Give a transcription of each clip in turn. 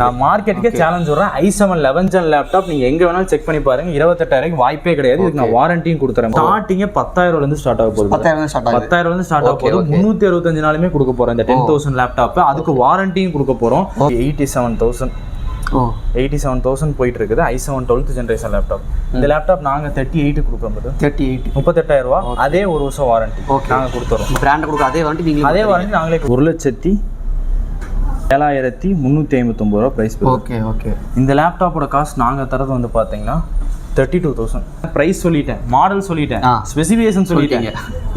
நான் மார்க்கெட்டுக்கே சேலஞ்ச் வரேன். i7 11th gen laptop நீங்க எங்க வேணாலும் செக் பண்ணி பாருங்க. 28,000 வாய்ப்பே கிடையாது. இதுக்கு நான் வாரண்டியும் கொடுத்துறேன். ஸ்டார்டிங்கே 10,000 இருந்து ஸ்டார்ட் ஆக போகுது. 10,000 இருந்து ஸ்டார்ட் ஆக போகுது. 365 நாளுமே கொடுக்க போறோம் இந்த 10,000 லேப்டாப். அதுக்கு வாரண்டியும் கொடுக்க போறோம். 87,000 போயிட்டு இருக்குது. i7 12th generation laptop. இந்த லேப்டாப் நாங்க 38 கொடுக்குறோம். 38,000 ரூபாய். அதே ஒரு வருஷம் வாரண்டி நாங்க கொடுத்துறோம். பிராண்ட் கொடுக்க அதே வாரண்டி நீங்க அதே வாரண்டி நாங்களே 1,07,359 ரூபா பிரைஸ். ஓகே. இந்த லேப்டாப்போட காஸ்ட் நாங்க தரது வந்து பாத்தீங்கன்னா 32,000. பிரைஸ் சொல்லிட்டேன், மாடல் சொல்லிட்டேன், ஸ்பெசிஃபிகேஷன் சொல்லிட்டேன்.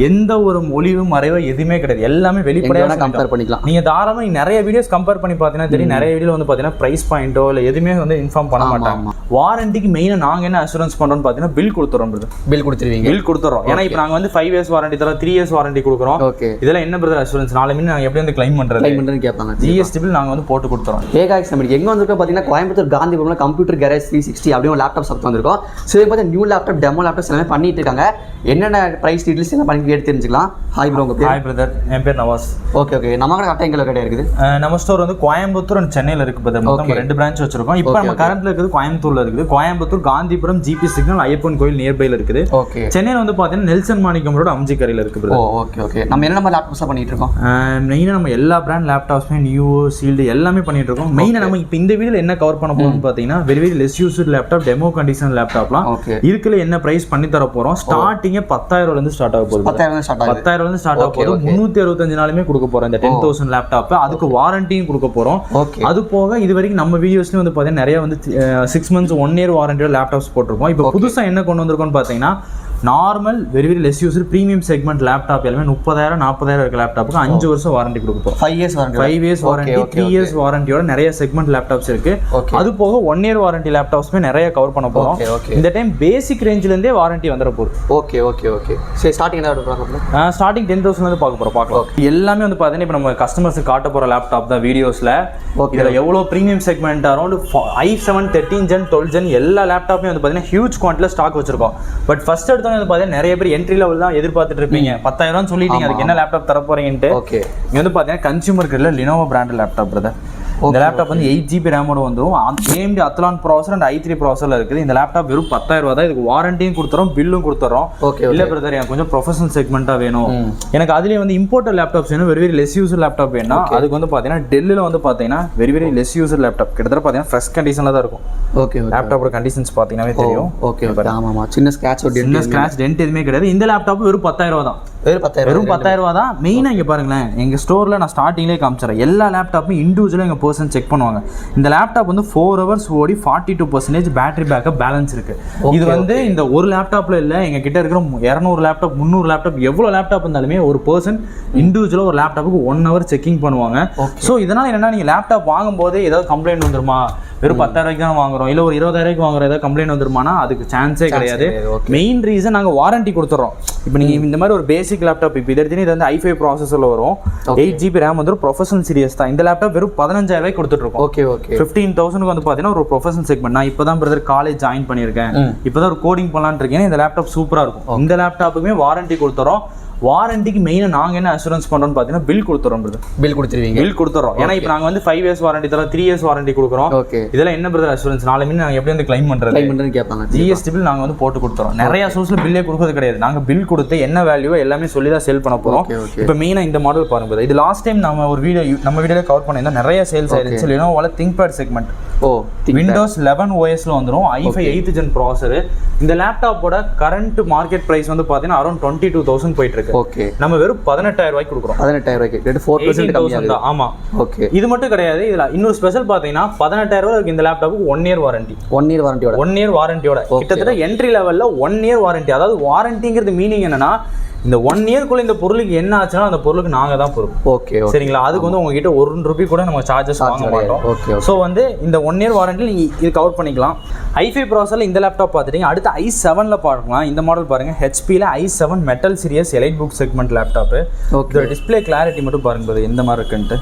எந்த ஒரு ஒளிவு மறைவு எதுவுமே கிடையாது. எல்லாமே வெளிப்படையாக கம்பேர் பண்ணிக்கலாம். நீங்க தாராளமா நிறைய வீடியோஸ் கம்பேர் பண்ணி பார்த்தீங்கன்னா தெரியும். நிறைய வீடியோ வந்து பாத்தீங்கன்னா பிரைஸ் பாயிண்டோ இல்லை எதுவுமே வந்து இன்ஃபார்ம் பண்ண மாட்டாங்க. வாரண்டிக்கு மெயினா நாங்க என்ன அஷூரன்ஸ் பண்றோம்னு பாத்தீங்கன்னா பில் கொடுத்துறோம். பில் கொடுத்துருவீங்க? பில் கொடுத்துறோம். ஏன்னா இப்போ நாங்க வந்து 5 years வாரண்டி தரோம், 3 years வாரண்டி கொடுக்குறோம். இதெல்லாம் என்ன பிரதர் அஷூரன்ஸ்? நாளை மீன் நாங்க எப்படி வந்து கிளைம் பண்றது கேட்பாங்க. ஜிஎஸ்டி பில் நாங்க வந்து போட்டு கொடுத்துறோம். ஏகாக்ஸ் நம்ம எங்க வந்திருக்கோம் பாத்தீங்கன்னா கோயம்புத்தூர் காந்திபுரம்ல கம்ப்யூட்டர் கேரேஜ் 360 அப்படியே ஒரு லேப்டாப் ஷாப் வந்திருக்கோம். ஸோ இப்போ பார்த்தா நியூ லேப்டாப், டெமோ லேப்டாப்ஸ் எல்லாமே பண்ணிட்டு இருக்காங்க. என்னென்ன பிரைஸ் டீடைல்ஸ் எல்லாம் பண்ணி கேட்டு தெரிஞ்சுக்கலாம். ஹாய் ப்ரோ, உங்க பேர்? ஹாய் பிரதர், என் பேர் நவாஸ். ஓகே. நம்ம கரெக்டாக எங்கே கடை இருக்குது? நம்ம ஸ்டோர் வந்து கோயம்புத்தூர் அண்ட் சென்னையில் இருக்கு பிரதர். மொத்தம் 2 பிரான்ச் வச்சிருக்கோம். இப்போ நம்ம கரண்ட்ல இருக்குது கோயம்புத்தூர்ல இருக்குது. கோயம்புத்தூர் காந்திபுரம் ஜிபி சிக்னல் ஐயப்பன் கோயில் நியர்பைல இருக்குது. ஓகே. சென்னையில் வந்து பார்த்தீங்கன்னா நெல்சன் மாணிக்கம் ரோடு அம்ஜிக்கரையில் இருக்கு பிரதர். ஓகே. நம்ம என்ன நம்ம லேப்டாப்ஸ் பண்ணிட்டு இருக்கோம்? மெயினாக நம்ம எல்லா பிராண்ட் லேப்டாப்ஸுமே நியூ சீல்டு எல்லாமே பண்ணிட்டு இருக்கோம். மெயினாக நம்ம இப்போ இந்த வீடியோவில் என்ன கவர் பண்ண போறோம்னு பார்த்தீங்கன்னா very less used laptop, demo condition லேப்டாப்லாம் இருக்குல என்ன பிரைஸ் பண்ணி தர போறோம். ஸ்டார்டிங்கே 10,000 இருந்து ஸ்டார்ட் ஆக போகுது. 10,000 இருந்து ஸ்டார்ட் ஆக போகுது. 365 நாளுமே கொடுக்க போறோம் இந்த 10,000 லேப்டாப். அதுக்கு வாரண்டியும் கொடுக்க போறோம். அது போக இது வரைக்கும் நம்ம வீடியோஸ்லயும் வந்து பாத்தீங்கன்னா நிறைய வந்து 6 months 1 year வாரண்டியோட லேப்டாப்ஸ் போட்டிருக்கோம். இப்போ புதுசா என்ன கொண்டு வந்திருக்கோம்னு பாத்தீங்கன்னா normal very less used premium segment laptop எல்லாமே 30,000 40,000 இருக்க லேப்டாப்புக்கு 5 வருஷம் வாரண்டி கொடுக்க போறோம். 5 years வாரண்டி 3 years வாரண்டியோட நிறைய செக்மெண்ட் லேப்டாப்ஸ் இருக்கு. அது போக 1 year வாரண்டி லேப்டாப்ஸ்மே நிறைய கவர் பண்ண போறோம். இந்த டைம் பேசிக் ரேஞ்சில இருந்தே வாரண்டி வந்துற போகுது. ஓகே. சரி, ஸ்டார்டிங் என்ன பார்க்கலாம்? ஸ்டார்டிங் 10,000 இருந்து பார்க்கலாம். எல்லாமே வந்து பாத்தீங்கன்னா இப்போ நம்ம கஸ்டமர்ஸ் காட்ட போற லேப்டாப் தான் வீடியோஸ்ல. இதுல எவ்வளவு premium segment around i7 13 gen 12 gen எல்லா லேப்டாப்புமே வந்து பாத்தீங்கன்னா ஹியூஜ் குவான்டிட்டில ஸ்டாக் வச்சிருக்கோம். பட் ஃபர்ஸ்ட் எடுத்து வந்து பாத்தீங்கன்னா நிறைய பேர் என்ட்ரி லெவல் தான் எதிர்பார்த்துட்டு இருப்பீங்க. 10,000 சொல்லிட்டீங்க, அதுக்கு என்ன லேப்டாப் தர போறீங்கன்ட்டு. இங்க வந்து பாத்தீங்கன்னா கன்சியூமர் கிரேட்ல லினோவோ பிராண்ட் லேப்டாப் பிரதர். இந்த லேப்டாப் வந்து 8GB ரேமோட வந்துடும். AMD Athlon processor and i3 ப்ராசர்ல இருக்குது. இந்த லேப்டாப் வெறும் 10,000 ரூபா தான். இதுக்கு வாரண்டியும் கொடுத்துறோம், பில்லும் கொடுத்துறோம். இல்ல பிரதர் எனக்கு கொஞ்சம் ப்ரொஃபஷனல் செக்மெண்டா வேணும், எனக்கு அதுலயே வந்து இம்போர்ட்டட் லேப்டாப்ஸ் வேணும், வெரி லெஸ் யூசர் லேப்டாப் வேணும், அதுக்கு வந்து பாத்தீங்கன்னா டெல்லில் வந்து பாத்தீங்கன்னா வெரி லெஸ் யூசர் லேப்டாப் கிட்டத்தட்ட பாத்தீங்கன்னா ஃப்ரெஷ் கண்டிஷன்ல தான் இருக்கும். லேப்டாப்போட கண்டிஷன்ஸ் பாத்தீங்கன்னாவே தெரியும். சின்ன ஸ்கிராட்ச் டென்ட் எதுவுமே கிடையாது. இந்த லேப்டாப் வெறும் 10,000 ரூபா தான். வெறும் 10,000 ரூபா தான். மெயினா இங்க பாருங்களேன், எங்க ஸ்டோர்ல நான் ஸ்டார்டிங்லேயே காமிச்சிடறேன். எல்லா லேப்டாப்பும் இண்டிவிஜுவலா எங்க பர்சன் செக் பண்ணுவாங்க. இந்த லேப்டாப் வந்து 4 hours ஓடி 42% பேட்டரி பேக்கப் பேலன்ஸ் இருக்கு. இது வந்து இந்த ஒரு லேப்டாப்ல இல்ல, எங்க கிட்ட இருக்கிற 200 லேப்டாப் 300 லேப்டாப் எவ்வளவு லேப்டாப் இருந்தாலுமே ஒரு பர்சன் இண்டிவிஜுவலா ஒரு லேப்டாப்புக்கு 1 hour செக்கிங் பண்ணுவாங்க. ஸோ இதனால என்னன்னா நீங்க லேப்டாப் வாங்கும் போது ஏதாவது கம்ப்ளைண்ட் வந்துருமா, வெறும் 10,000 தான் வாங்குறோம் இல்ல ஒரு 20,000 வாங்குறோம், ஏதாவது கம்ப்ளைண்ட் வந்துருமானா அதுக்கு சான்ஸே கிடையாது. மெயின் ரீசன் நாங்க வாரண்டி கொடுத்துறோம். இப்போ நீங்க இந்த மாதிரி ஒரு பேசிக் லேப்டாப் இப்போ இது எடுத்தீங்கன்னா இது வந்து i5 ப்ராசஸர்ல வரும், 8GB ரேம் வந்து ஒரு ப்ரொஃபஷனல் சீரியஸ் தான். இந்த லேப்டாப் வெறும் 15,000 கொடுத்துட்டு இருக்கோம். 15,000 வந்து பாத்தீங்கன்னா ஒரு ப்ரொஃபஷனல் செக்மெண்ட். நான் இப்பதான் பிரதர் காலேஜ் ஜாயின் பண்ணியிருக்கேன், இப்பதான் ஒரு கோடிங் பண்ணலான்னு இருக்கேன். இந்த லேப்டாப் சூப்பரா இருக்கும். இந்த லேப்டாப்புமே வாரண்டி கொடுத்துறோம். வாரண்டிக்கு மெயினா நாங்க என்ன அஷூரன்ஸ் பண்றோம் பாத்தீங்கன்னா பில் கொடுத்துறோம். பில் கொடுத்துறோம். ஏன்னா இப்போ நாங்க வந்து 5 years வாரண்டி தரோம், 3 years வாரண்டி கொடுக்குறோம். இதெல்லாம் என்ன பிரதர் அஷூரன்ஸ்? நாளை மீன் நாங்க எப்படி வந்து கிளைம் பண்றது கேட்பாங்க. ஜிஎஸ்டி பில் நாங்க வந்து போட்டு கொடுத்துறோம். நிறைய சோர்ஸ்ல பில்லே கொடுக்கறது கிடையாது. நாங்க பில் கொடுத்து என்ன வேல்யூ எல்லாமே சொல்லி தான் சேல் பண்ண போறோம். இப்போ மெயினா இந்த மாடல் பாருங்க. இது லாஸ்ட் டைம் நம்ம ஒரு வீடியோல கவர் பண்ணியிருந்தோம், நிறைய சேல்ஸ் ஆயிருச்சு. லினோவோல திங்க்பேட் செக்மெண்ட் விண்டோஸ் 11 OSல வந்துடும். i5 8th gen ப்ராசர். இந்த லேப்டாப்போட கரண்ட் மார்க்கெட் பிரைஸ் வந்து பாத்தீங்கன்னா அரௌண்ட் 22,000 போயிட்டு இருக்கு. நம்ம வெறும் 18,000 ரூபாய்க்கு கொடுக்குறோம். 18,000 4% கம்மியா. ஆமா. இது மட்டும் கிடையாது, இதுல இன்னொரு ஸ்பெஷல் பாத்தீங்கன்னா 18,000 ரூபாய்க்கு இந்த லேப்டாப்புக்கு 1 year வாரண்டி. 1 year வாரண்டியோட கிட்டத்தட்ட என்ட்ரி லெவல்ல 1 year வாரண்டி. அதாவது வாரண்டிங்கிறது மீனிங் என்னன்னா இந்த 1 yearக்குள்ள இந்த பொருளுக்கு என்ன ஆச்சுன்னா அந்த பொருளுக்கு நாங்க தான் பொறுப்பு. சரிங்களா? அதுக்கு வந்து உங்ககிட்ட ₹1 கூட நம்ம சார்ஜஸ் வாங்க மாட்டோம். ஸோ வந்து இந்த 1 year வாரண்டி நீங்க இது கவர் பண்ணிக்கலாம். i5 ப்ராசஸர்ல இந்த லேப்டாப் பார்த்துட்டீங்க. அடுத்து i7ல பார்க்கலாம். இந்த மாடல் பாருங்க, ஹெச்பியில் i7 metal series elite book segment laptop. இதோட டிஸ்பிளே கிளாரிட்டி மட்டும் பாருங்க எந்த மாதிரி இருக்குன்ட்டு.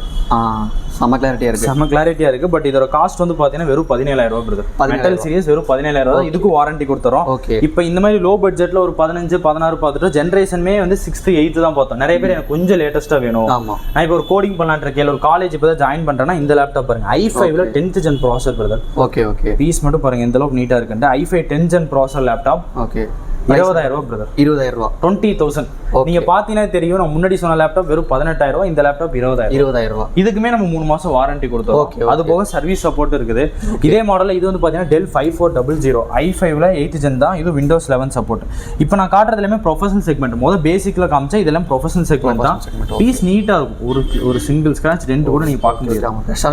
செம்ம கிளாரிட்டியாக இருக்குது. பட் இதோட காஸ்ட் வந்து பார்த்தீங்கன்னா வெறும் 17,000 பிரதர். மெட்டல் சீரிஸ் வெறும் 17,000 இதுக்கு வாரண்டி கொடுத்துறோம். ஓகே. இப்போ இந்த மாதிரி லோ பட்ஜெட்டில் ஒரு 15, 16 பார்த்துட்டு ஜென்ரேஷனே வந்து 6th, 8th தான் பார்த்தோம். நிறைய பேர் எனக்கு கொஞ்சம் லேட்டஸ்ட்டாக வேணும், நான் இப்போ ஒரு கோடிங் பண்ணலான் இருக்கேன், ஒரு காலேஜ் இப்போ தான் ஜாயின் பண்ணுறேன்னா இந்த லேப்டாப் பாருங்க. i5ல 10th gen processor brother. Okay. Piece மட்டும் பாருங்க எந்த அளவுக்கு நீட்டாக இருக்குன்ட்டு. i5 10th gen processor laptop. Okay. 20,000 brother. 20,000. 20,000. நீங்க பாத்தீங்கன்னா தெரியும், நான் முன்னாடி சொன்ன லேப்டாப் வெறும் 18,000, இந்த லேப்டாப் 20,000. இதுக்குமே நம்ம 3 மாசம் வாரண்டி கொடுத்தோம். அது போக சர்வீஸ் சப்போர்ட் இருக்குது. இதே மாடல்ல இது வந்து பாத்தீங்கன்னா Dell 5400 i5ல 8th gen தான். இது Windows 11 சப்போர்ட். இப்போ நான் காட்டுறது எல்லாமே ப்ரொஃபஷனல் செக்மெண்ட். முதல்ல பேசிக்ல காமிச்சா இதெல்லாம் ப்ரொஃபஷனல் செக்மெண்ட் தான். பீஸ் நீட்டா இருக்கும். ஒரு சிங்கிள் ஸ்கிராட்ச் டென்ட் கூட நீங்க பார்க்க முடியாது. ஃப்ரெஷ்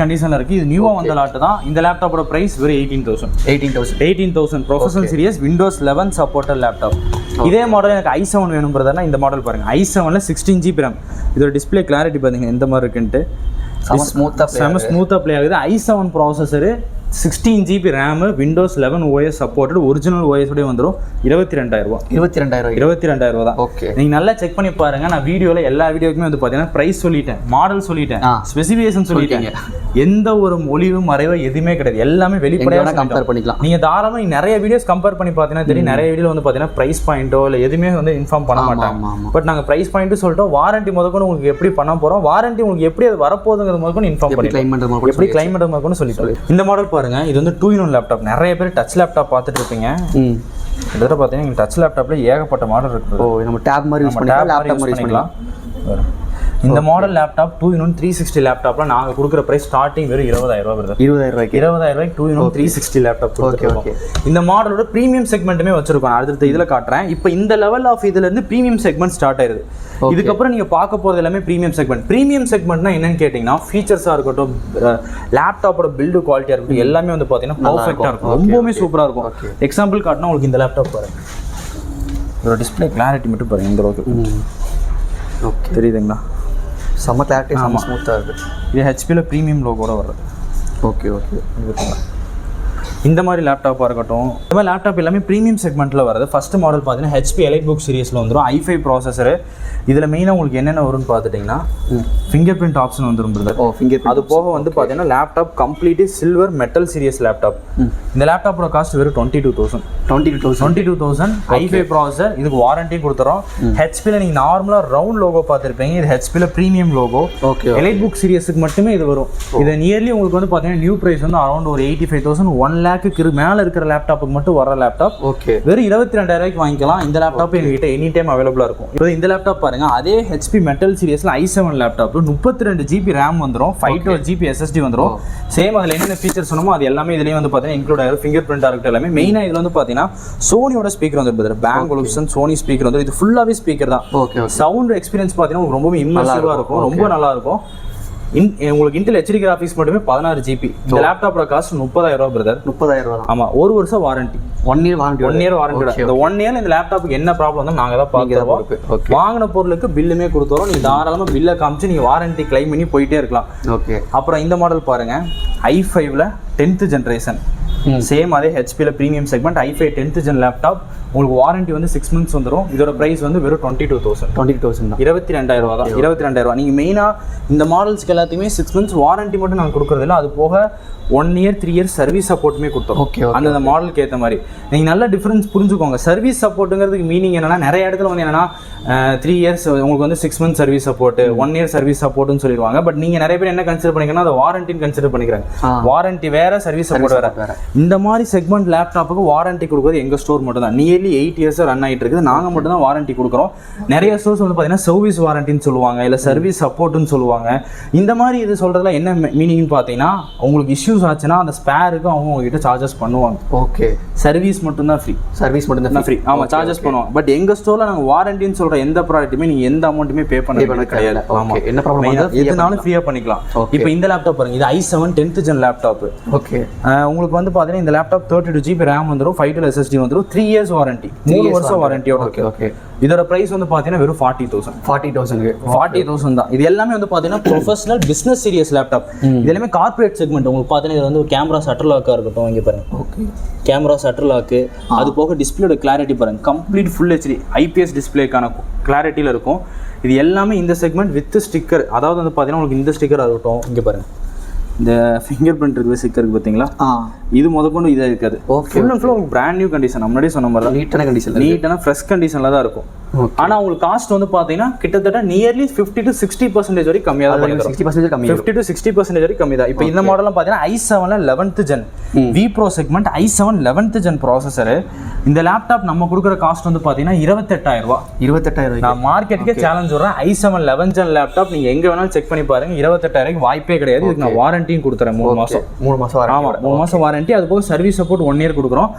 கண்டிஷன்ல இருக்கு. இது நியூவா வந்த லேப்டாப் தான். இந்த லேப்டாப்போட பிரைஸ் வெறும் 18,000. Professional series Windows 11 supported laptop. இதே மாடல் எனக்கு i7 வேணும் பிரதர்னா இந்த மாடல் பாருங்க. i7ல 16 GB RAM. இதோட டிஸ்ப்ளே கிளாரிட்டி பாத்தீங்க எந்த மாதிரி இருக்குன்ட்டு. செம ஸ்மூத்தா ப்ளே ஆகுது. i7 processor, 16 GB RAM, Windows 11 OS supported, original OS உடைய வந்துடும். 22,000 தான். ஓகே. நீங்க நல்லா செக் பண்ணி பாருங்க. நான் வீடியோல எல்லா வீடியோக்குமே வந்து பாத்தீங்கன்னா பிரைஸ் சொல்லிட்டேன், மாடல் சொல்லிட்டேன், ஸ்பெசிஃபிகேஷன் சொல்லிட்டேன். எந்த ஒரு மொழிவு மறைவோ எதுவுமே கிடையாது. எல்லாமே வெளிப்படையாக கம்பேர் பண்ணிக்கலாம். நீங்க தாராளமா நிறைய வீடியோஸ் கம்பேர் பண்ணி பார்த்தீங்கன்னா தெரியும். நிறைய வீடியோல வந்து பாத்தீங்கன்னா பிரைஸ் பாயிண்டோ இல்லை எதுவுமே வந்து இன்ஃபார்ம் பண்ண மாட்டாங்க. பட் நாங்க பிரைஸ் பாயிண்ட் சொல்லிட்டோம். வாரண்டி முதற்கொண்டு உங்களுக்கு எப்படி பண்ண போறோம், வாரண்டி உங்களுக்கு எப்படி அது வரப்போகுதுங்கிறது முதற்கொண்டு இன்ஃபார்ம் பண்ணி எப்படி கிளைம் பண்ணுறது முதற்கொண்டு சொல்லிட்டோம். இந்த மாடல் பாருங்க. இது வந்து 2-in-1 லேப்டாப். நிறைய பேர் டச் லேப்டாப் பார்த்துட்டு இருப்பீங்க. கிட்டத்தட்ட பார்த்தீங்கன்னா டச் லேப்டாப்ல ஏகப்பட்ட மாடல் இருக்கு. நம்ம டேப் மாதிரி யூஸ் பண்ணிக்கலாம், லேப்டாப் மாதிரி யூஸ் பண்ணிக்கலாம். இந்த மாடல் லேப்டாப் 2-in-1 360 லேப்டாப்ல நாங்க கொடுக்குற பிரைஸ் ஸ்டார்டிங் வெறும் 20,000 வருது. 20,000 2-in-1 360 லேப்டாப். ஓகே. இந்த மாடலோட பிரீமியம் செக்மெண்ட்டுமே வச்சிருக்கோம். அடுத்த இதுல காட்டுறேன். இப்போ இந்த லெவல் ஆஃப் இதுல இருந்து பிரீமியம் செக்மெண்ட் ஸ்டார்ட் ஆயிருது. இதுக்கப்புறம் நீங்க பார்க்க போறது எல்லாமே பிரீமியம் செக்மெண்ட். பிரீமியம் செக்மெண்ட்னா என்னன்னு கேட்டீங்கன்னா ஃபீச்சர்ஸா இருக்கட்டும், லேப்டாப்போட பில்டு குவாலிட்டியா இருக்கட்டும், எல்லாமே வந்து பாத்தீங்கன்னா பர்ஃபெக்ட்டா இருக்கும். ரொம்பவே சூப்பரா இருக்கும். எக்ஸாம்பிள் காட்டினா உங்களுக்கு இந்த லேப்டாப் பாருங்க. இதோட டிஸ்ப்ளே கிளாரிட்டி மட்டும் பாருங்க இந்த அளவுக்கு. ஓகே, தெரியுதுங்களா? செம்ம கிளாரிட்டி, செம்ம ஸ்மூத்தாக இருக்குது. இது ஹெச்பியில் ப்ரீமியம் லோகோட வருது. ஓகே. இந்த மாதிரி லேப்டாப்பாக இருக்கட்டும், இந்த மாதிரி லேப்டாப் எல்லாமே ப்ரீமியம் செக்மெண்ட்டில் வருது. ஃபஸ்ட்டு மாடல் பார்த்தீங்கன்னா ஹெச்பி எலைட்புக் சீரிஸில் வந்துடும். i5 processor. இதில் மெயினாக உங்களுக்கு என்னென்ன வரும்னு பார்த்துட்டிங்கன்னா ஃபிங்கர் பிரிண்ட் ஆப்ஷன் வந்துடும் பிரதர். அது போக வந்து பார்த்தீங்கன்னா laptop completely silver metal series laptop. இந்த லேப்டாப்போட காஸ்ட் வெறும் 22,000. i5 processor. இதுக்கு வாரண்டியும் கொடுத்துறோம். ஹெச்பியில் நீங்கள் நார்மலாக ரவுண்ட் லோகோ பார்த்துருப்பீங்க. இது ஹெச்பியில் ப்ரீமியம் லோகோ. எலைட்புக் சீரியஸுக்கு மட்டுமே இது வரும். இது நியர்லி உங்களுக்கு வந்து பார்த்தீங்கன்னா நியூ ப்ரைஸ் வந்து அரௌண்ட் ஒரு 85,000, 1 lakh மேல இருக்கிற லேப்டாப்புக்கு மட்டும் வர லேப்டாப். ஓகே. வெறும் 22,000 வாங்கிக்கலாம். இந்த லேப்டாப் எங்ககிட்ட எனி டைம் அவைலபிளா இருக்கும். இப்போ இந்த லேப்டாப் பாருங்க. அதே ஹெச்பி மெட்டல் சீரிஸ்ல i7 லேப்டாப் 32 GB RAM வந்துரும், 512 GB SSD வந்துரும். சேம் அதுல என்னென்ன ஃபீச்சர்ஸ் சொன்னமோ அது எல்லாமே இதுலயே வந்து பாத்தீங்கன்னா இன்க்ளூட் ஆயிரும். ஃபிங்கர் பிரிண்ட் இருக்கட்டும் எல்லாமே. மெயினா இதுல வந்து பாத்தீங்கன்னா சோனியோட ஸ்பீக்கர் வந்து பேங்க் ஒலிப்சன் சோனி ஸ்பீக்கர் வந்து இது ஃபுல்லாவே ஸ்பீக்கர் தான். ஓகே. சவுண்ட் எக்ஸ்பீரியன்ஸ் பாத்தீங்கன்னா ரொம்பவே இம்மர்சிவா இருக்கும். ரொம்ப நல்லா இருக்கும். உங்களுக்கு இன்டெல் HD கிராஃபிக்ஸ் மட்டுமே 16 GB. இந்த லேப்டாப்போட காஸ்ட் 30,000 பிரதர். 30,000. ஆமா. 1 வருஷம் வாரண்டி. 1 year warranty. இந்த 1 year இந்த லேப்டாப்புக்கு என்ன ப்ராப்ளம் வந்து நாங்க தான் பார்க்கிறோம். வாங்கின பொருளுக்கு பில்லுமே கொடுத்துறோம். நீங்க தாராளமா பில்லை காமிச்சு நீங்க வாரண்டி கிளைம் பண்ணி போயிட்டே இருக்கலாம். ஓகே. அப்புறம் இந்த மாடல் பாருங்க. i5ல 10th generation. சேம் அதே ஹெச்பியில் premium segment i5 10th gen laptop. உங்களுக்கு வாரண்டி வந்து 6 months வந்துடும். இதோட ப்ரைஸ் வந்து வெறும் 22,000 தான். 22,000 தான். 22,000. நீங்கள் மெயினாக இந்த மாடல்ஸ்க்கு எல்லாத்தையுமே 6 months வாரண்டி மட்டும் நாங்கள் கொடுக்குறதில்ல. அது போக 1 year 3 years சர்வீஸ் சப்போர்ட்டுமே கொடுத்தோம். ஓகே. அந்த மாடலுக்கு ஏற்ற மாதிரி நீங்கள் நல்ல டிஃப்ரென்ஸ் புரிஞ்சுக்கோங்க. சர்வீஸ் சப்போர்ட்டுங்கிறதுக்கு மீனிங் என்னன்னா, நிறைய இடத்துல வந்து என்னன்னா 3 years உங்களுக்கு வந்து 6 months service support, 1 year service சப்போர்ட்னு சொல்லிடுவாங்க. பட் நீங்கள் நிறைய பேர் என்ன கன்சிடர் பண்ணிக்கன்னா அதை வாரண்டின்னு கன்சிடர் பண்ணிக்கிறாங்க. வாரண்டி வேற, சர்வீஸ் சப்போர்ட் வேற. இந்த மாதிரி செக்மெண்ட் லேப்டாப்புக்கு வாரண்டி கொடுக்குறது எங்கள் ஸ்டோர் மட்டும் தான். நியர்லி 8 years ரன் ஆகிட்டு இருக்குது. நாங்கள் மட்டும் தான் வாரண்டி கொடுக்குறோம். நிறைய ஸ்டோர்ஸ் வந்து பார்த்தீங்கன்னா சர்வீஸ் வாரண்டின்னு சொல்லுவாங்க, இல்லை சர்வீஸ் சப்போர்ட்டுன்னு சொல்லுவாங்க. இந்த மாதிரி இது சொல்கிறதுல என்ன மீனிங்னு பார்த்தீங்கன்னா, உங்களுக்கு இஷ்யூஸ் ஆச்சுன்னா அந்த ஸ்பேருக்கு அவங்க உங்ககிட்ட சார்ஜஸ் பண்ணுவாங்க. ஓகே. சர்வீஸ் மட்டும் தான் ஃப்ரீ. ஃப்ரீ. ஆமாம், சார்ஜஸ் பண்ணுவாங்க. பட் எங்கள் ஸ்டோரில் நாங்கள் வாரண்டின்னு சொல்கிற எந்த ப்ராடக்ட்டுமே நீங்கள் எந்த அமௌண்ட்டுமே பே பண்ண கிடையாது. ஆமாம். என்ன ப்ராப்ளம் எதுனாலும் ஃப்ரீயாக பண்ணிக்கலாம். இப்போ இந்த லேப்டாப் பாருங்க. இது i7 10th gen laptop. Okay. உங்களுக்கு வந்து பார்த்தீங்கன்னா இந்த லேப்டாப் 32 GB RAM வந்துடும், 512 SSD வந்துடும், 3 years வாரண்டி, 3 வருஷம் வாரண்டியோட. ஓகே. இதோட பிரைஸ் வந்து பார்த்தீங்கன்னா வெறும் 40,000 தான். இது எல்லாமே வந்து பார்த்தீங்கன்னா ப்ரொஃபஷனல் பிஸ்னஸ் சீரியஸ் லேப்டாப். இது எல்லாமே கார்பரேட் செக்மெண்ட். உங்களுக்கு பார்த்தீங்கன்னா இது வந்து கேமரா ஷட்டர் லாக்காக இருக்கட்டும். இங்கே பாருங்க. ஓகே. Camera shutter lock. அது போக டிஸ்பிளேயோட கிளாரிட்டி பாருங்க. கம்ப்ளீட் ஃபுல் HD IPS டிஸ்பிளேக்கான கிளாரிட்டியில் இருக்கும். இது எல்லாமே இந்த செக்மெண்ட் வித் ஸ்டிக்கர். அதாவது வந்து பார்த்தீங்கன்னா உங்களுக்கு இந்த ஸ்டிக்கர் ஆகட்டும், இங்கே பாருங்க இந்த ஃபிங்கர் பிரிண்ட் இருக்குது ஸ்டிக்கருக்கு பார்த்தீங்களா, இது முதற்கொண்டு இதாக இருக்காது. ஃபுல் அண்ட் ஃபுல் உங்களுக்கு பிராண்ட் நியூ கண்டிஷன். முன்னாடியே சொன்ன மாதிரி நீட்டான கண்டிஷன், நீட்டான ஃப்ரெஷ் கண்டிஷனில் தான் இருக்கும். ஆனால் உங்களுக்கு காஸ்ட் வந்து பார்த்தீங்கன்னா கிட்டத்தட்ட நியர்லி 50 to 60% வரைக்கும் கம்மியாக தான் இருக்கும். 60% கம்மி, 50 to 60% வரைக்கும் கம்மி தான். இப்போ இந்த மாடலாம் பார்த்தீங்கன்னா i7 11th gen V Pro segment i7 11th gen processor. இந்த லேப்டாப் நம்ம கொடுக்குற காஸ்ட் வந்து பார்த்தீங்கன்னா 28,000 ரூபா. 28,000. நான் மார்க்கெட்டுக்கே சேலஞ்ச் வர்றேன். i7 11th gen லேப்டாப் நீங்கள் எங்கே வேணாலும் செக் பண்ணி பாருங்க, 28,000 வாய்ப்பே கிடையாது. இதுக்கு நான் வாரண்டியும் கொடுத்துறேன் 3 மாதம். 3 மாதம் ஆமாம், 3 மாதம் வாரண்டி. அது போக சர்வீஸ் சப்போர்ட் 1 year கொடுக்குறோம்.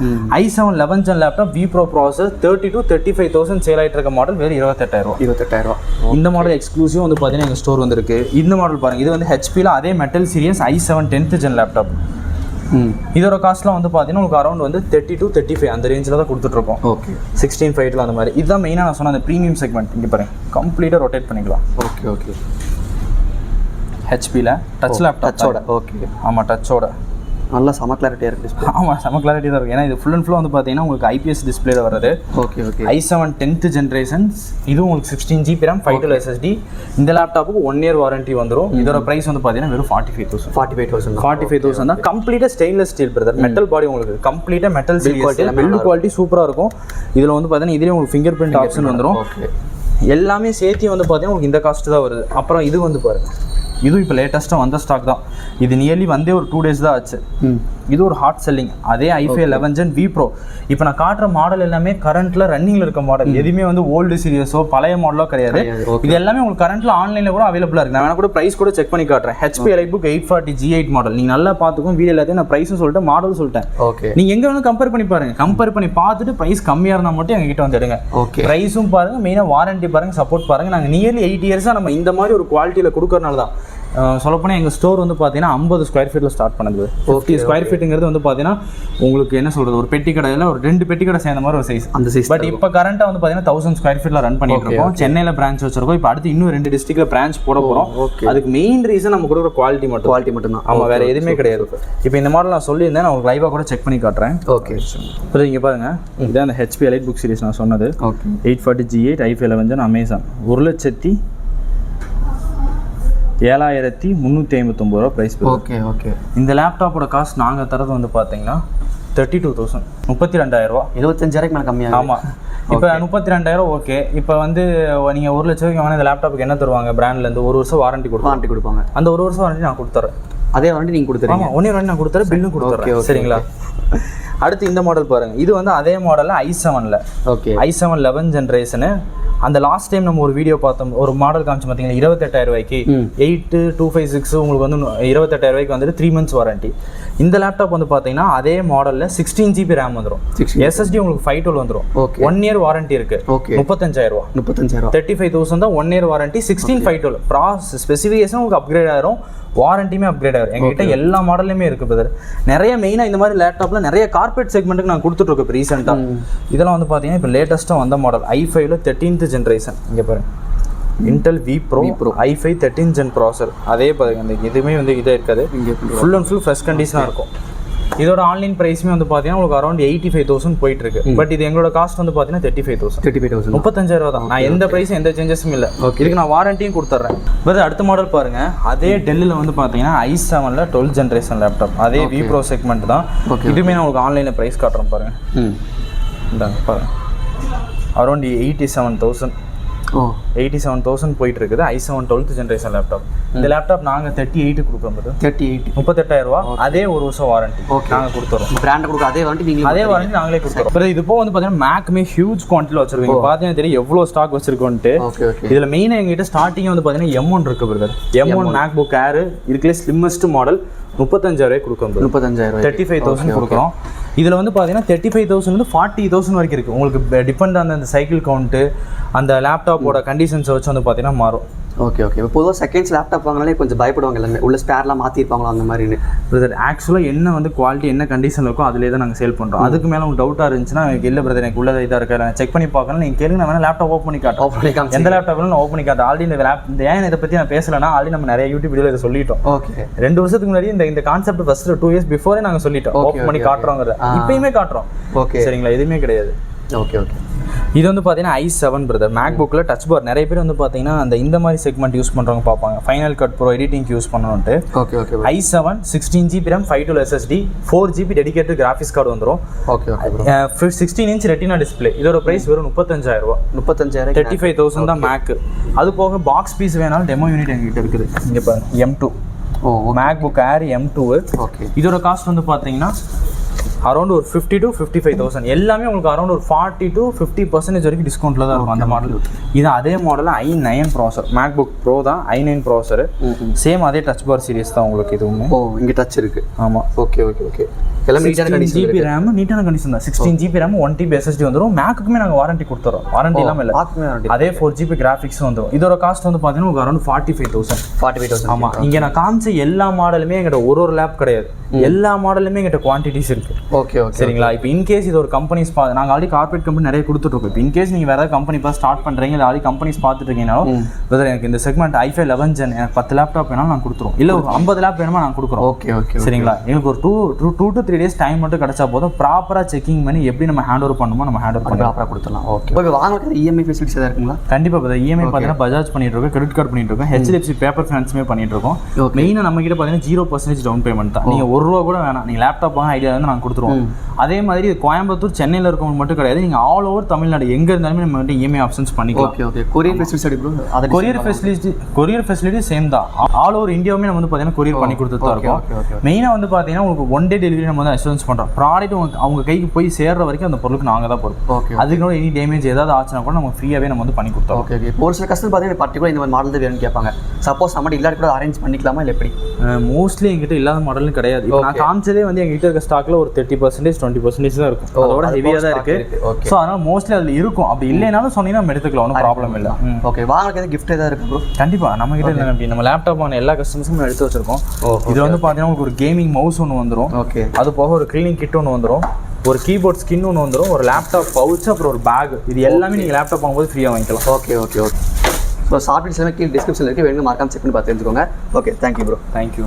i7 11th gen laptop V Pro processor 30 to 35,000 sale ஆகிட்டு இருக்க மாடல் வெறும் 28,000 ரூபா. 28,000 ரூபா. இந்த மாடல் எக்ஸ்க்ளூசிவ் வந்து பார்த்தீங்கன்னா எங்கள் ஸ்டோர் வந்துருக்கு. இந்த மாடல் பாருங்கள், இது வந்து ஹெச்பியில் அதே metal serious i7 10th gen laptop. இதோட காஸ்ட்லாம் வந்து பார்த்தீங்கன்னா உங்களுக்கு அரௌண்ட் வந்து 30 to 35 அந்த ரேஞ்சில் தான் கொடுத்துட்ருக்கோம். ஓகே, 16.5 அந்த மாதிரி. இதுதான் மெயினாக நான் சொன்ன அந்த ப்ரீமியம் செக்மெண்ட். இங்கே பாருங்க கம்ப்ளீட்டாக ரொட்டேட் பண்ணிக்கலாம். Okay okay. ஹெச்பியில் டச் லேப்டாப். டச்சோட. ஓகே. ஆமாம், டச்சோட நல்லா செம கிளாரிட்டியாக இருக்குது டிஸ்பிளே. ஆமாம், செம கிளாரிட்டி தான் இருக்குது. ஏன்னா இது ஃபுல் அண்ட் ஃபுல்லாக வந்து பார்த்தீங்கன்னா உங்களுக்கு ஐபிஎஸ் டிஸ்பிளேல வருது. Okay okay. i7 10th generation, இதுவும் உங்களுக்கு 16 GB RAM 512 SSD. இந்த லேப்டாப்புக்கு 1 year வாரண்டி வந்துடும். இதோட ப்ரைஸ் வந்து பார்த்தீங்கன்னா வெறும் 45,000. 45,000 தான். கம்ப்ளீட்டாக stainless steel brother, metal body உங்களுக்கு கம்ப்ளீட்டாக மெட்டல் சீரியஸ், பில்ட் குவாலிட்டி சூப்பராக இருக்கும். இதில் வந்து பார்த்தீங்கன்னா இதுலேயே உங்களுக்கு ஃபிங்கர் பிரிண்ட் ஆப்ஷன் வந்துடும். எல்லாமே சேர்த்து வந்து பார்த்தீங்கன்னா உங்களுக்கு இந்த காஸ்ட் தான் வருது. அப்புறம் இது வந்து பாருங்கள், இதுவும் இப்போ லேட்டஸ்ட்டாக வந்த ஸ்டாக் தான். இது நியர்லி வந்தே ஒரு 2 days தான் ஆச்சு. இது ஒரு ஹாட் செல்லிங். அதே i5 11 gen V Pro. இப்போ நான் காட்டுற மாடல் எல்லாமே கரண்ட்டில் ரன்னிங்கில் இருக்க மாடல். எதுவுமே வந்து ஓல்டு சீரியஸோ பழைய மாடலோ கிடையாது. இது எல்லாமே உங்களுக்கு கரண்ட்டில் ஆன்லைனில் கூட அவைலபிளாக இருக்குது. நான் வேணா கூட ப்ரைஸ் கூட செக் பண்ணி காட்டுறேன். HP EliteBook 840 G8 model. நீங்கள் நல்லா பார்த்துக்கும். வீடியோ எல்லாத்தையும் நான் ப்ரைஸும் சொல்லிட்டேன், மாடலும் சொல்லிட்டேன். ஓகே, நீங்கள் எங்கே வேணும் கம்பேர் பண்ணி பாருங்கள். கம்பேர் பண்ணி பார்த்துட்டு ப்ரைஸ் கம்மியாக இருந்தால் மட்டும் எங்ககிட்ட வந்து எடுங்க. ஓகே, ப்ரைஸும் பாருங்கள், மெயினாக வாரண்டி பாருங்கள், சப்போர்ட் பாருங்கள். நாங்கள் நியர்லி 8 years நம்ம இந்த மாதிரி ஒரு குவாலிட்டியில் கொடுக்கறனால தான். சொல்லப்போனால் எங்கள் ஸ்டோர் வந்து பார்த்தீங்கன்னா 50 square feet ஸ்டார்ட் பண்ணுது. 50 square feetங்கிறது வந்து பார்த்தீங்கன்னா உங்களுக்கு என்ன சொல்கிறது, ஒரு பெட்டி கடையில் ஒரு 2 பெட்டி கடை சேர்ந்த மாதிரி ஒரு சைஸ், அந்த சைஸ். பட் இப்போ கரண்ட்டாக வந்து பார்த்தீங்கன்னா 1000 square feet ரன் பண்ணிட்டு இருக்கோம். சென்னையில் பிரான்ச் வச்சிருக்கோம். இப்போ அடுத்து இன்னும் 2 டிஸ்ட்ரிக்ட்ல பிரான்ச் போட போகிறோம். அதுக்கு மெயின் ரீசன் நம்ம கொடுக்குற குவாலிட்டி மட்டும் தான். ஆமாம், வேறு எதுவுமே கிடையாது. இப்போ இந்த மாடல் நான் சொல்லியிருந்தேன், நான் உங்களுக்கு லைவாக கூட செக் பண்ணி காட்டுறேன். ஓகே, இப்போ இங்கே பாருங்கள், இதான் அந்த HP EliteBook சீரிஸ் நான் சொன்னது. 840 G8 i5 11 gen அமேசான் 1,07,359 ரூபா ப்ரைஸ். Okay okay. இந்த லேப்டாப்போட காஸ்ட் நாங்கள் தரது வந்து பார்த்தீங்கன்னா 32,000, 32,000 ரூபா. 25,000 மேலே கம்மியாக. ஆமாம், இப்போ 32,000 ஓகே. இப்போ வந்து நீங்கள் 1 லட்சம் ரூபாய்க்கு வாங்கின இந்த லேப்டாப்புக்கு என்ன தருவாங்க பிராண்ட்லேருந்து? 1 வருஷம் வாரண்டி கொடுப்பாங்க. அந்த 1 வருஷம் வாரண்டி நான் கொடுத்துறேன். அதே வாரண்டி நீங்கள் கொடுத்துருங்க. ஆமாம், 1 year வாரண்டி நான் கொடுத்துறேன், பில்லும் கொடுத்துறேன். சரிங்களா? அடுத்து இந்த மாடல் பாருங்கள். இது வந்து அதே மாடலில் i7ல். Okay, i7 11 generation. அந்த லாஸ்ட் டைம் நம்ம ஒரு வீடியோ பார்த்தோம், ஒரு மாடல் காமிச்சு பார்த்தீங்கன்னா 28,000 ரூபாய்க்கு 8256 உங்களுக்கு வந்து 28,000 ரூபாய்க்கு வந்துட்டு 3 months வாரண்டி. இந்த லேப்டாப் வந்து பார்த்தீங்கன்னா அதே மாடலில் 16 GB RAM வந்துடும். SSD உங்களுக்கு 512 வந்துடும். 1 year வாரண்டி இருக்கு. 35,000 ரூபா. 35,000 தான் 1 year வாரண்டி. 16/512 ஸ்பெசிஃபிகேஷன் உங்களுக்கு அப்கிரேட் ஆயிரும், வாரண்டியுமே அப்கிரேட் ஆயிரும். எங்ககிட்ட எல்லா மாடலுமே இருக்கு பிரதர். நிறைய மெயினாக இந்த மாதிரி லேப்டாப்ல நிறைய கார்பரேட் செக்மெண்ட்டுக்கு நான் கொடுத்துட்டு இருக்கேன் இப்போ ரீசெண்டாக. இதெல்லாம் வந்து பார்த்தீங்கன்னா இப்போ லேட்டஸ்ட்டாக வந்த மாடல் i5ல 13th generation. இங்கே பாருங்க, Intel V Pro i5 13th gen ப்ராசர். அதே பாருங்க, அந்த எதுவுமே வந்து இதாக இருக்காது, ஃபுல் அண்ட் ஃபுல் ஃப்ரெஷ் கண்டிஷனாக இருக்கும். இதோட ஆன்லைன் ப்ரைஸுமே வந்து பார்த்தீங்கன்னா உங்களுக்கு அரௌண்ட் 85,000 போயிட்டு இருக்கு. பட் இது எங்களோட காஸ்ட் வந்து பார்த்தீங்கன்னா 35,000. 35,000 ரூபா தான். நான் எந்த ப்ரைஸும் எந்த சேஞ்சஸும் இல்லை. இதுக்கு நான் வாரண்டியும் கொடுத்துட்றேன். பட் அடுத்த மாடல் பாருங்க, அதே டெல்லில் வந்து பார்த்தீங்கன்னா i7ல 12th generation லேப்டாப். அதே V Pro செக்மெண்ட் தான். இதுவுமே நான் உங்களுக்கு ஆன்லைனில் ப்ரைஸ் காட்டுறேன் பாருங்க. இந்தாங்க பாருங்க, அரௌண்ட் 87,000. 87,000 போயிட்டு இருக்குது. i7 12th generation laptop. இந்த லேப்டாப் நாங்கள் 38 கொடுக்குறோம். 38,000 ரூபா. அதே 1 வருஷம் வாரண்டி நாங்கள் கொடுத்துறோம். பிராண்ட் கொடுக்க அதே வாரண்டி நாங்களே கொடுத்துறோம். இது போக வந்து பார்த்தீங்கன்னா மேக்மே ஹியூஜ் குவான்டிட்டியில் வச்சிருக்கீங்க. பார்த்தீங்கன்னா தெரியும் எவ்வளோ ஸ்டாக் வச்சிருக்கோன்ட்டு. இதில் மெயினாக எங்ககிட்ட ஸ்டார்டிங் வந்து பார்த்தீங்கன்னா M1 இருக்கு பிரதர். M1 MacBook Air இருக்குல்ல, ஸ்லிம்மஸ்ட் மாடல் 35,000 கொடுக்கும். 35,000 கொடுக்குறோம். இதில் வந்து பார்த்தீங்கன்னா 35,000 40,000 வரைக்கும் இருக்குது. உங்களுக்கு டிபெண்ட் அந்த சைக்கிள் கவுண்ட்டு, அந்த லேப்டாப்போட கண்டிஷன்ஸை வச்சு வந்து பார்த்தீங்கன்னா மாறும். Okay okay. இப்போ பொதுவாக செகண்ட்ஸ் லேப்டாப் வாங்கினாலே கொஞ்சம் பயப்படுவாங்க எல்லாமே, உள்ள ஸ்பேர்லாம் மாற்றிருப்பாங்களோ அந்த மாதிரி. பிரதர் ஆக்சுவலாக என்ன வந்து குவாலிட்டி என்ன கண்டிஷன் இருக்கோ அதிலே தான் நாங்கள் சேல் பண்ணுறோம். அதுக்கு மேலே உங்களுக்கு டவுட்டாக இருந்துச்சுன்னா எனக்கு இல்லை பிரதர், எனக்கு உள்ளதாக இதாக இருக்கா, நான் செக் பண்ணி பார்க்கணும், நீங்கள் கேளுங்க, நான் வேணால் லேப்டாப் ஓப்பன் பண்ணி காட்டுறேன். எந்த லேப்டாப் வேணும் நான் ஓப்பன் பண்ணி காட்டுறேன். ஆல்ரெடி இந்த ஏன் இதை பற்றி நான் பேசலைன்னா ஆல்ரெடி நம்ம நிறைய யூடியூப் வீடியோ இதை சொல்லிட்டோம். ஓகே, 2 வருஷத்துக்கு முன்னாடி இந்த கான்செப்ட் ஃபர்ஸ்ட் 2 years பிஃபோரே நாங்கள் சொல்லிட்டோம் ஓப்பன் பண்ணி காட்டுறோங்கிறத. இப்பயுமே காட்டுறோம். ஓகே, சரிங்களா? எதுவுமே கிடையாது. Okay okay. இது வந்து பார்த்தீங்கன்னா i7 பிரதர். மேக்புக்கில் டச் பார் நிறைய பேர் வந்து பார்த்தீங்கன்னா இந்த மாதிரி செக்மெண்ட் யூஸ் பண்ணுறவங்க பார்ப்பாங்க, ஃபைனல் கட் ப்ரோ எடிட்டிங்க்கு யூஸ் பண்ணணுன்ட்டு. Okay okay. i7 16GB RAM 512 SSD 4GB dedicated graphics card வந்துடும். Okay okay. 16 inch retina display. இதோட ப்ரைஸ் வெறும் 35,000 ரூபா. 35,000. 35,000 தான் மேக். அது போக பாக்ஸ் பீஸ் வேணாலும் டெமோ யூனிட் எங்ககிட்ட இருக்குது. இங்கே பாருங்க M2. MacBook Air M2. Okay. இதோட காஸ்ட் வந்து பார்த்தீங்கன்னா அரௌண்ட் ஒரு 50 to 55,000. எல்லாமே உங்களுக்கு அரௌண்ட் ஒரு 40 to 50% வரைக்கும் டிஸ்கவுண்ட்டில் தான் இருக்கும் அந்த மாடல். இது அதே மாடலில் i9 ப்ராசர். மேக்புக் ப்ரோ தான் i9 ப்ராசர். சேம் அதே டச் பார் சீரிஸ் தான் உங்களுக்கு இதுவுமே. இங்கே டச் இருக்குது. ஆமாம். Okay okay okay. எல்லாமே GB RAM நீட்டான கண்டிஷன் தான். 16GB RAM 1TB SSD வந்துடும். மேக்குக்குமே நாங்கள் வாரண்டி கொடுத்துறோம். வாரண்டி இல்லாமல் இல்லை. அதே 4GB கிராஃபிக்ஸும் வந்துடும். இதோட காஸ்ட் வந்து பார்த்தீங்கன்னா உங்களுக்கு அரௌண்ட் 45,000. 45,000. ஆமாம். இங்கே நான் காமிச்ச எல்லா மாடலுமே எங்கிட்ட ஒரு லேப் கிடையாது. எல்லா மாடலுமே எங்கிட்ட குவான்டிட்டிஸ் இருக்குது. Okay okay. சரிங்களா? இப்போ இன்கேஸ் இது ஒரு கம்பெனிஸ் நாங்கள் ஆல்ரெடி கார்பரேட் கம்பெனி நிறைய கொடுத்துட்ருக்கோம். இப்போ இன்கேஸ் நீங்கள் வேறு ஏதாவது கம்பெனி இப்போ ஸ்டார்ட் பண்ணுறீங்க, இல்லை ஆல்ரெடி கம்பெனிஸ் பார்த்துட்டு இருக்கீங்கனாலும் பிரதர் எனக்கு இந்த செக்மெண்ட் i5 11 Gen எனக்கு 10 லேப்டாப் வேணாலும் நாங்கள் கொடுத்துருவோம். இல்லை ஒரு 50 லேப் வேணுமா நாங்கள் கொடுக்குறோம். Okay okay. சரிங்களா? எங்களுக்கு ஒரு 2 to 3 days டைம் மட்டும் கிடைச்சா போதும். ப்ராப்பராக செக்கிங் பண்ணி எப்படி நம்ம ஹேண்ட் ஓவர் பண்ணுமோ நம்ம ஹேண்ட் ஓவர் பண்ணி ப்ராப்பராக கொடுத்துடலாம். ஓகே. இப்போ வாங்குறது இஎம்ஐ ஃபெசிலிட்டிஸ் எதாவது இருக்குங்களா? கண்டிப்பாக பிரதர். இஎம்ஐ பார்த்தீங்கன்னா பஜாஜ் பண்ணிட்டு இருக்கோம், கிரெடிட் கார்டு பண்ணிட்டு இருக்கோம், HDFC பேப்பர் ஃபினான்ஸுமே பண்ணிட்டு இருக்கோம். மெயினாக நம்ம கிட்ட பார்த்தீங்கன்னா 0% டவுன் பேமெண்ட் தான். நீங்கள் ₹1 கூட வேணாம், நீங்கள் லேப்டாப் வாங்க ஐடியா வந்து நாங்கள் கொடுத்துருவோம். அதே மாதிரி கோயம்புத்தூர் சென்னையில் இருக்கவங்க மட்டும் கிடையாது, நீங்கள் ஆல் ஓவர் தமிழ்நாடு எங்கே இருந்தாலுமே நம்ம வந்து இஎம்ஐ ஆப்ஷன்ஸ் பண்ணிக்கலாம். Okay okay. கொரியர் ஃபெசிலிட்டி அது கொரியர் ஃபெசிலிட்டி சேம் தான். ஆல் ஓவர் இந்தியாவுமே நம்ம வந்து பார்த்தீங்கன்னா கொரியர் பண்ணி கொடுத்துட்டு தான் இருக்கோம். மெயினாக வந்து பார்த்தீங்கன்னா உங்களுக்கு 1 day டெலிவரி நம்ம வந்து அஷூரன்ஸ் பண்ணுறோம். ப்ராடக்ட் அவங்க கைக்கு போய் சேர்ற வரைக்கும் அந்த பொருளுக்கு நாங்கள் தான் போகிறோம். ஓகே. அதுக்கு எனி டேமேஜ் ஏதாவது ஆச்சுன்னா கூட நம்ம ஃப்ரீயாகவே நம்ம வந்து பண்ணி கொடுத்தோம். Okay okay. ஒரு சில கஸ்டமர் பார்த்தீங்கன்னா பர்டிகுலர் இந்த மாதிரி மாடல் தான் வேணும்னு கேட்பாங்க. சப்போஸ் நம்ம இல்லாட்டி கூட அரேஞ்ச் பண்ணிக்கலாமா இல்லை எப்படி? மோஸ்ட்லி எங்கிட்ட இல்லாத மாடலும் கிடையாது. இப்போ நான் காமிச்சதே வந்து எங்ககிட்ட இருக்க ஸ்டாக்ல ஒரு 30% 20% தான் இருக்கும். அதோட ஹெவியாக தான் இருக்கு. ஸோ அதனால மோஸ்ட்லி அதில் இருக்கும். அப்படி இல்லைனாலும் சொன்னீங்கன்னா நம்ம எடுத்துக்கலாம், ஒன்றும் ப்ராப்ளம் இல்லை. ஓகே. வாங்குறது எதாவது கிஃப்ட் ஏதாவது இருக்கு ப்ரோ? கண்டிப்பாக நம்ம கிட்ட இல்லை. அப்படி நம்ம லேப்டாப் வாங்க எல்லா கஸ்டமர்ஸும் எடுத்து வச்சிருக்கோம். இது வந்து பார்த்தீங்கன்னா உங்களுக்கு ஒரு கேமிங் மவுஸ் ஒன்று வந்துடும். ஓகே. அது போக ஒரு க்ளீனிங் கிட் ஒன்று வந்துடும், ஒரு கீபோர்ட் ஸ்கின் ஒன்று வந்துடும், ஒரு லேப்டாப் பவுச், அப்புறம் ஒரு பேக். இது எல்லாமே நீங்கள் லேப்டாப் வாங்கும்போது ஃப்ரீயாக வாங்கிக்கலாம். Okay okay okay. So softwares எல்லாமே கீழே டிஸ்கிரிப்ஷனில் இருக்குது, வேணுங்க மறக்காம செக் பண்ணி பார்த்து தெரிஞ்சுக்கோங்க. ஓகே. Thank you bro. தேங்க்யூ.